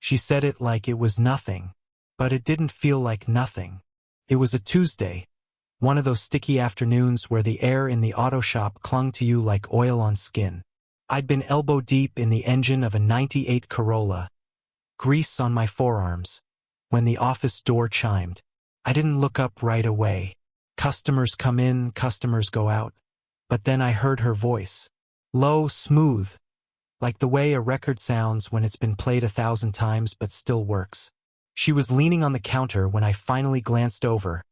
She said it like it was nothing, but it didn't feel like nothing. It was a Tuesday, one of those sticky afternoons where the air in the auto shop clung to you like oil on skin. I'd been elbow deep in the engine of a '98 Corolla, grease on my forearms, when the office door chimed. I didn't look up right away. Customers come in, customers go out. But then I heard her voice. Low, smooth, like the way a record sounds when it's been played 1,000 times but still works. She was leaning on the counter when I finally glanced over,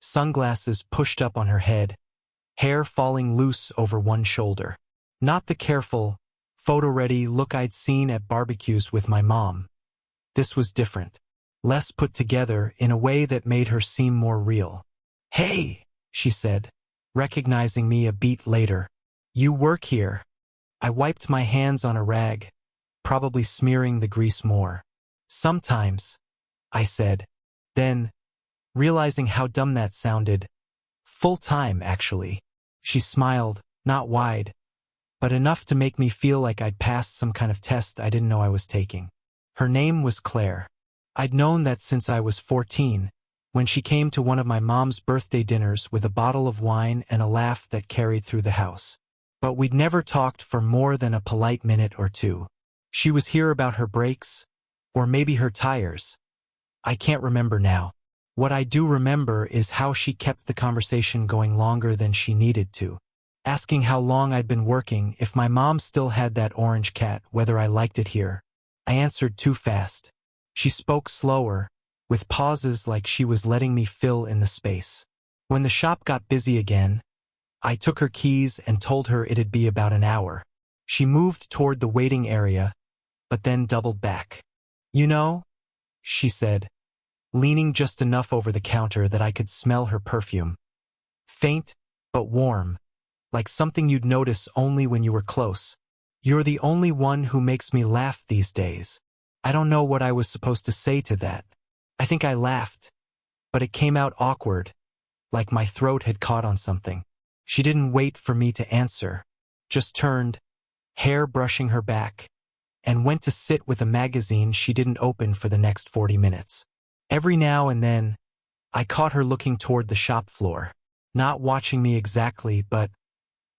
sunglasses pushed up on her head, hair falling loose over one shoulder. Not the careful, photo-ready look I'd seen at barbecues with my mom. This was different. Less put together in a way that made her seem more real. "Hey," she said, recognizing me a beat later. "You work here." I wiped my hands on a rag, probably smearing the grease more. "Sometimes," I said. Then, realizing how dumb that sounded, "Full-time, actually." She smiled, not wide, but enough to make me feel like I'd passed some kind of test I didn't know I was taking. Her name was Claire. I'd known that since I was 14, when she came to one of my mom's birthday dinners with a bottle of wine and a laugh that carried through the house. But we'd never talked for more than a polite minute or two. She was here about her brakes, or maybe her tires. I can't remember now. What I do remember is how she kept the conversation going longer than she needed to. Asking how long I'd been working, if my mom still had that orange cat, whether I liked it here. I answered too fast. She spoke slower, with pauses like she was letting me fill in the space. When the shop got busy again, I took her keys and told her it'd be about an hour. She moved toward the waiting area, but then doubled back. "You know," she said, leaning just enough over the counter that I could smell her perfume. Faint, but warm, like something you'd notice only when you were close. "You're the only one who makes me laugh these days." I don't know what I was supposed to say to that. I think I laughed, but it came out awkward, like my throat had caught on something. She didn't wait for me to answer, just turned, hair brushing her back, and went to sit with a magazine she didn't open for the next 40 minutes. Every now and then, I caught her looking toward the shop floor, not watching me exactly, but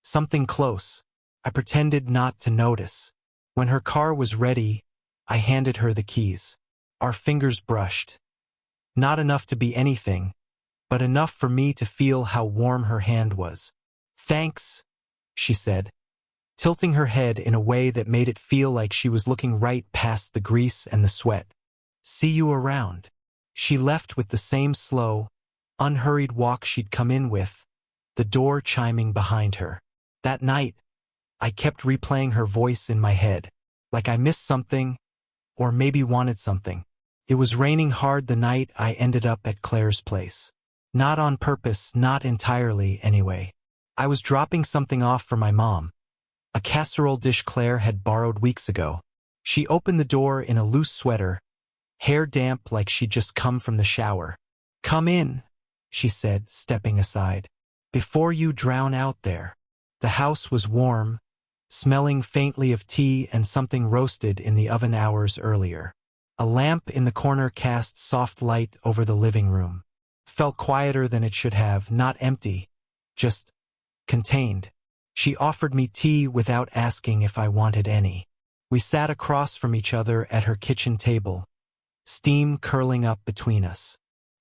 something close. I pretended not to notice. When her car was ready, I handed her the keys. Our fingers brushed. Not enough to be anything, but enough for me to feel how warm her hand was. "Thanks," she said, tilting her head in a way that made it feel like she was looking right past the grease and the sweat. "See you around." She left with the same slow, unhurried walk she'd come in with, the door chiming behind her. That night, I kept replaying her voice in my head, like I missed something, or maybe wanted something. It was raining hard the night I ended up at Claire's place. Not on purpose, not entirely, anyway. I was dropping something off for my mom, a casserole dish Claire had borrowed weeks ago. She opened the door in a loose sweater, hair damp like she'd just come from the shower. "Come in," she said, stepping aside, "before you drown out there." The house was warm, smelling faintly of tea and something roasted in the oven hours earlier. A lamp in the corner cast soft light over the living room. Felt quieter than it should have, not empty, just contained. She offered me tea without asking if I wanted any. We sat across from each other at her kitchen table, steam curling up between us.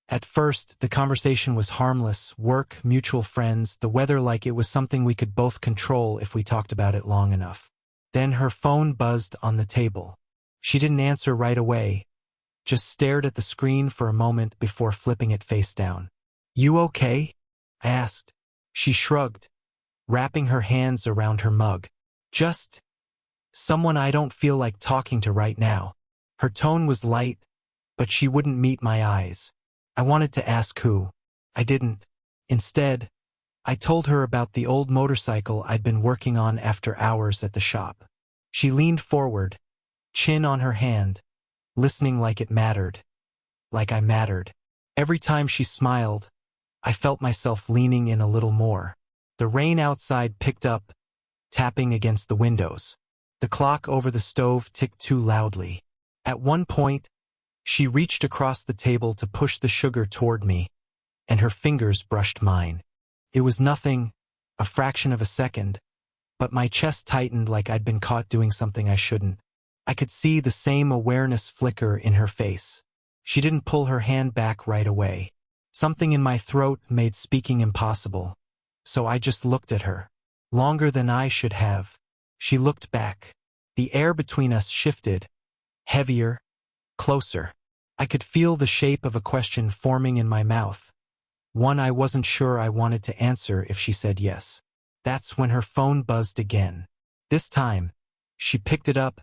At first, the conversation was harmless, work, mutual friends, the weather, like it was something we could both control if we talked about it long enough. Then her phone buzzed on the table. She didn't answer right away, just stared at the screen for a moment before flipping it face down. "You okay?" I asked. She shrugged, wrapping her hands around her mug. "Just someone I don't feel like talking to right now." Her tone was light, but she wouldn't meet my eyes. I wanted to ask who. I didn't. Instead, I told her about the old motorcycle I'd been working on after hours at the shop. She leaned forward, chin on her hand, listening like it mattered. Like I mattered. Every time she smiled, I felt myself leaning in a little more. The rain outside picked up, tapping against the windows. The clock over the stove ticked too loudly. At one point, she reached across the table to push the sugar toward me, and her fingers brushed mine. It was nothing, a fraction of a second, but my chest tightened like I'd been caught doing something I shouldn't. I could see the same awareness flicker in her face. She didn't pull her hand back right away. Something in my throat made speaking impossible, so I just looked at her. Longer than I should have. She looked back. The air between us shifted, heavier, closer. I could feel the shape of a question forming in my mouth, one I wasn't sure I wanted to answer if she said yes. That's when her phone buzzed again. This time, she picked it up,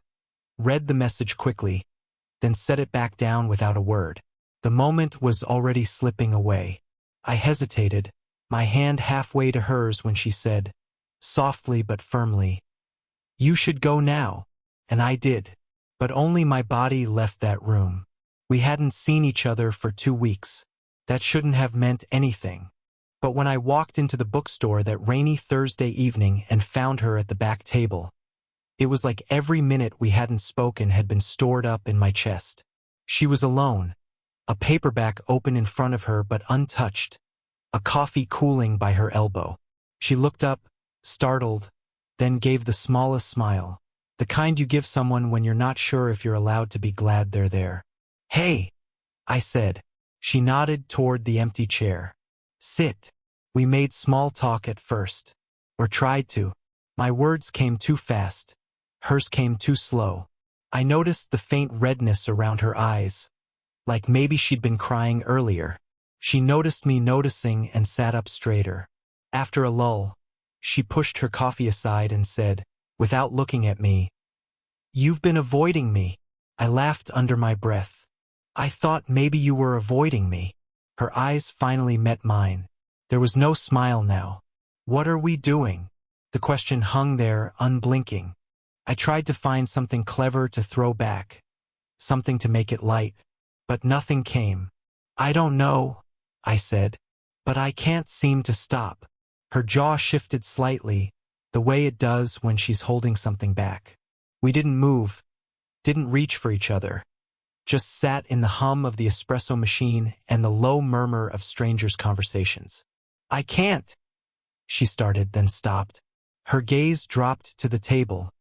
read the message quickly, then set it back down without a word. The moment was already slipping away. I hesitated, my hand halfway to hers when she said, softly but firmly, "You should go now." And I did. But only my body left that room. We hadn't seen each other for 2 weeks. That shouldn't have meant anything. But when I walked into the bookstore that rainy Thursday evening and found her at the back table, it was like every minute we hadn't spoken had been stored up in my chest. She was alone, a paperback open in front of her but untouched, a coffee cooling by her elbow. She looked up, startled, then gave the smallest smile, the kind you give someone when you're not sure if you're allowed to be glad they're there. "Hey," I said. She nodded toward the empty chair. "Sit." We made small talk at first. Or tried to. My words came too fast. Hers came too slow. I noticed the faint redness around her eyes, like maybe she'd been crying earlier. She noticed me noticing and sat up straighter. After a lull, she pushed her coffee aside and said, without looking at me, "You've been avoiding me." I laughed under my breath. "I thought maybe you were avoiding me." Her eyes finally met mine. There was no smile now. "What are we doing?" The question hung there, unblinking. I tried to find something clever to throw back, something to make it light, but nothing came. "I don't know," I said, "but I can't seem to stop." Her jaw shifted slightly, the way it does when she's holding something back. We didn't move, didn't reach for each other, just sat in the hum of the espresso machine and the low murmur of strangers' conversations. "I can't," she started, then stopped. Her gaze dropped to the table,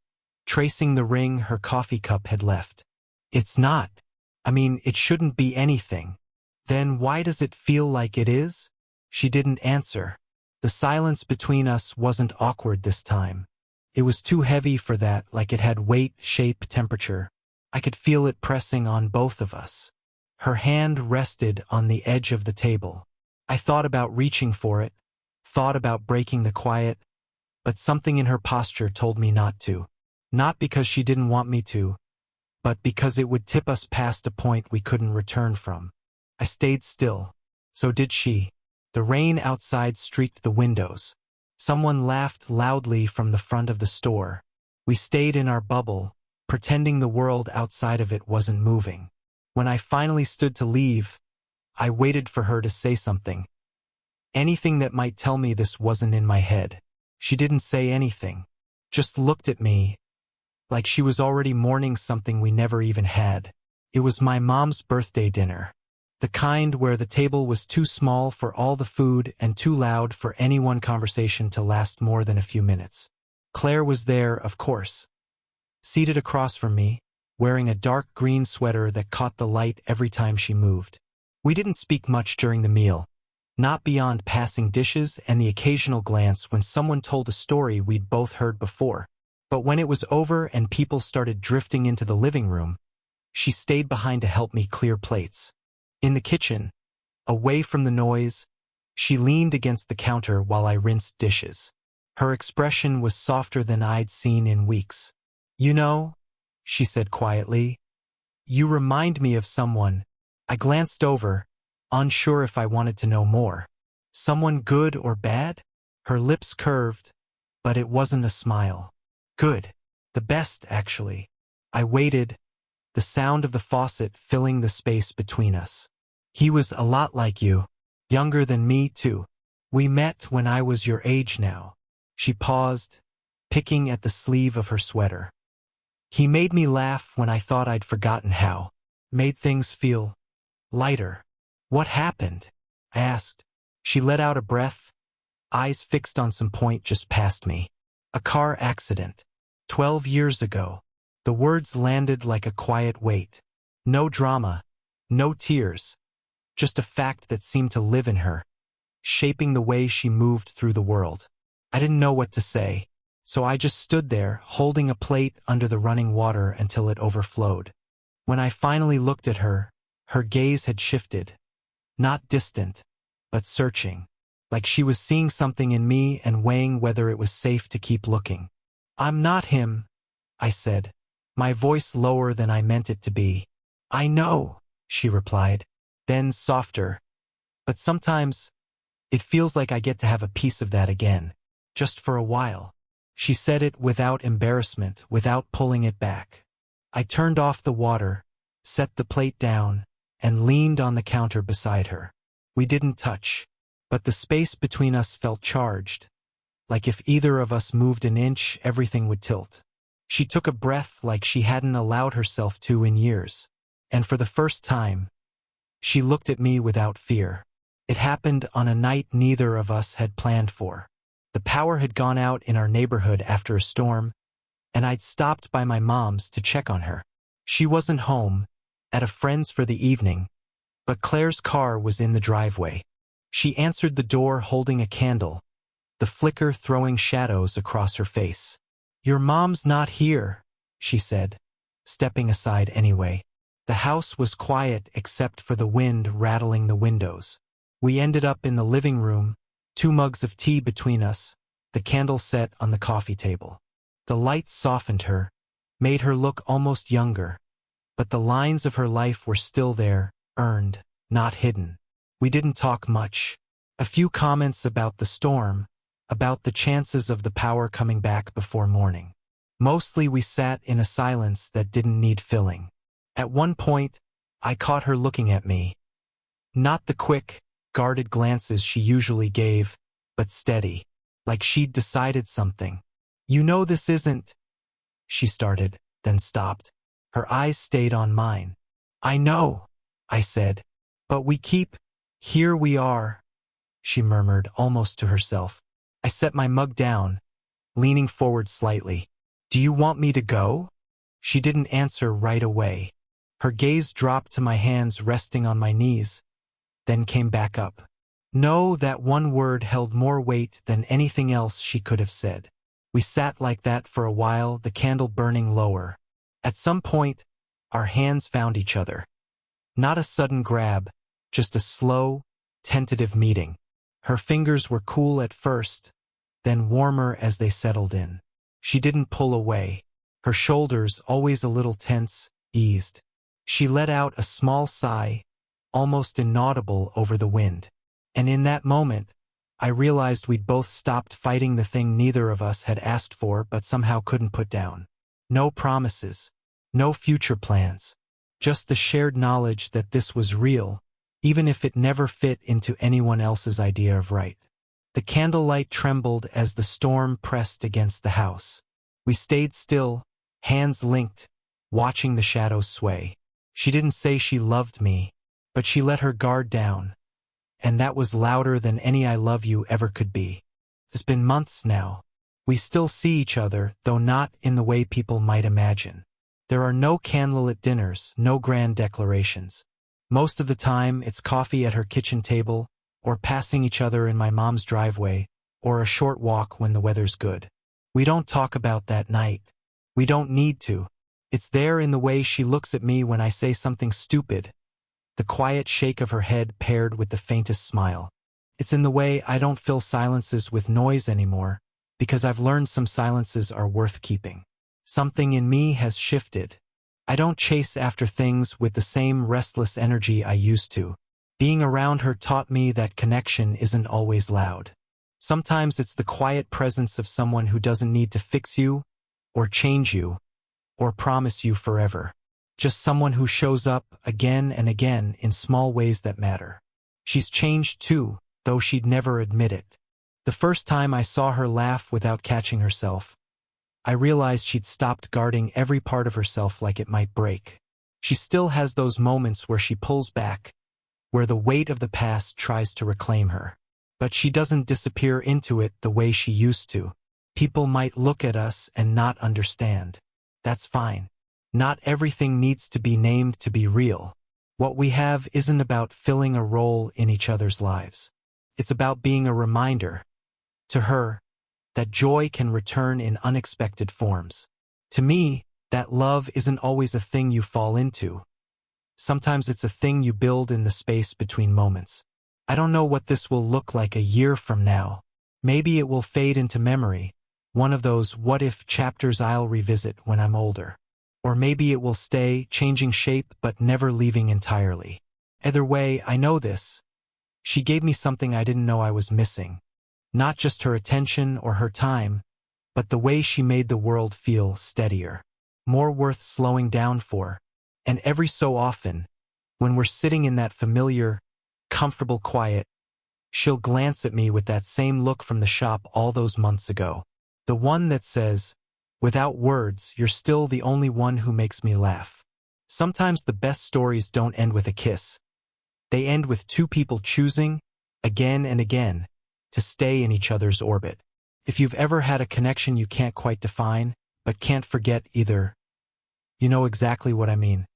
tracing the ring her coffee cup had left. "It's not. It shouldn't be anything." "Then why does it feel like it is?" She didn't answer. The silence between us wasn't awkward this time. It was too heavy for that, like it had weight, shape, temperature. I could feel it pressing on both of us. Her hand rested on the edge of the table. I thought about reaching for it, thought about breaking the quiet, but something in her posture told me not to. Not because she didn't want me to, but because it would tip us past a point we couldn't return from. I stayed still. So did she. The rain outside streaked the windows. Someone laughed loudly from the front of the store. We stayed in our bubble, pretending the world outside of it wasn't moving. When I finally stood to leave, I waited for her to say something. Anything that might tell me this wasn't in my head. She didn't say anything. Just looked at me, like she was already mourning something we never even had. It was my mom's birthday dinner. The kind where the table was too small for all the food and too loud for any one conversation to last more than a few minutes. Claire was there, of course. Seated across from me, wearing a dark green sweater that caught the light every time she moved. We didn't speak much during the meal, not beyond passing dishes and the occasional glance when someone told a story we'd both heard before. But when it was over and people started drifting into the living room, she stayed behind to help me clear plates. In the kitchen, away from the noise, she leaned against the counter while I rinsed dishes. Her expression was softer than I'd seen in weeks. "You know," she said quietly, "you remind me of someone." I glanced over, unsure if I wanted to know more. "Someone good or bad?" Her lips curved, but it wasn't a smile. "Good. The best, actually." I waited, the sound of the faucet filling the space between us. "He was a lot like you. Younger than me, too. We met when I was your age now." She paused, picking at the sleeve of her sweater. He made me laugh when I thought I'd forgotten how. Made things feel lighter. What happened? I asked. She let out a breath, eyes fixed on some point just past me. A car accident. 12 years ago. The words landed like a quiet weight. No drama, no tears, just a fact that seemed to live in her, shaping the way she moved through the world. I didn't know what to say, so I just stood there, holding a plate under the running water until it overflowed. When I finally looked at her, her gaze had shifted. Not distant, but searching, like she was seeing something in me and weighing whether it was safe to keep looking. "I'm not him," I said, my voice lower than I meant it to be. "I know," she replied, then softer. "But sometimes, it feels like I get to have a piece of that again, just for a while." She said it without embarrassment, without pulling it back. I turned off the water, set the plate down, and leaned on the counter beside her. We didn't touch, but the space between us felt charged, like if either of us moved an inch, everything would tilt. She took a breath like she hadn't allowed herself to in years, and for the first time, she looked at me without fear. It happened on a night neither of us had planned for. The power had gone out in our neighborhood after a storm, and I'd stopped by my mom's to check on her. She wasn't home, at a friend's for the evening, but Claire's car was in the driveway. She answered the door holding a candle, the flicker throwing shadows across her face. "Your mom's not here," she said, stepping aside anyway. The house was quiet except for the wind rattling the windows. We ended up in the living room, 2 mugs of tea between us, the candle set on the coffee table. The light softened her, made her look almost younger, but the lines of her life were still there, earned, not hidden. We didn't talk much. A few comments about the storm, about the chances of the power coming back before morning. Mostly we sat in a silence that didn't need filling. At one point, I caught her looking at me. Not the quick, guarded glances she usually gave, but steady, like she'd decided something. "You know this isn't," she started, then stopped. Her eyes stayed on mine. "I know," I said, "but here we are," she murmured almost to herself. I set my mug down, leaning forward slightly. "Do you want me to go?" She didn't answer right away. Her gaze dropped to my hands resting on my knees, then came back up. No, that one word held more weight than anything else she could have said. We sat like that for a while, the candle burning lower. At some point, our hands found each other. Not a sudden grab, just a slow, tentative meeting. Her fingers were cool at first, then warmer as they settled in. She didn't pull away. Her shoulders, always a little tense, eased. She let out a small sigh, almost inaudible over the wind. And in that moment, I realized we'd both stopped fighting the thing neither of us had asked for but somehow couldn't put down. No promises, no future plans, just the shared knowledge that this was real, even if it never fit into anyone else's idea of right. The candlelight trembled as the storm pressed against the house. We stayed still, hands linked, watching the shadows sway. She didn't say she loved me, but she let her guard down, and that was louder than any "I love you" ever could be. It's been months now. We still see each other, though not in the way people might imagine. There are no candlelit dinners, no grand declarations. Most of the time, it's coffee at her kitchen table, or passing each other in my mom's driveway, or a short walk when the weather's good. We don't talk about that night. We don't need to. It's there in the way she looks at me when I say something stupid, the quiet shake of her head paired with the faintest smile. It's in the way I don't fill silences with noise anymore, because I've learned some silences are worth keeping. Something in me has shifted. I don't chase after things with the same restless energy I used to. Being around her taught me that connection isn't always loud. Sometimes it's the quiet presence of someone who doesn't need to fix you, or change you, or promise you forever. Just someone who shows up again and again in small ways that matter. She's changed too, though she'd never admit it. The first time I saw her laugh without catching herself, I realized she'd stopped guarding every part of herself like it might break. She still has those moments where she pulls back, where the weight of the past tries to reclaim her. But she doesn't disappear into it the way she used to. People might look at us and not understand. That's fine. Not everything needs to be named to be real. What we have isn't about filling a role in each other's lives. It's about being a reminder, to her, that joy can return in unexpected forms. To me, that love isn't always a thing you fall into. Sometimes it's a thing you build in the space between moments. I don't know what this will look like a year from now. Maybe it will fade into memory, one of those what-if chapters I'll revisit when I'm older. Or maybe it will stay, changing shape but never leaving entirely. Either way, I know this. She gave me something I didn't know I was missing. Not just her attention or her time, but the way she made the world feel steadier, more worth slowing down for. And every so often, when we're sitting in that familiar, comfortable quiet, she'll glance at me with that same look from the shop all those months ago. The one that says, "Without words, you're still the only one who makes me laugh." Sometimes the best stories don't end with a kiss. They end with two people choosing, again and again, to stay in each other's orbit. If you've ever had a connection you can't quite define, but can't forget either, you know exactly what I mean.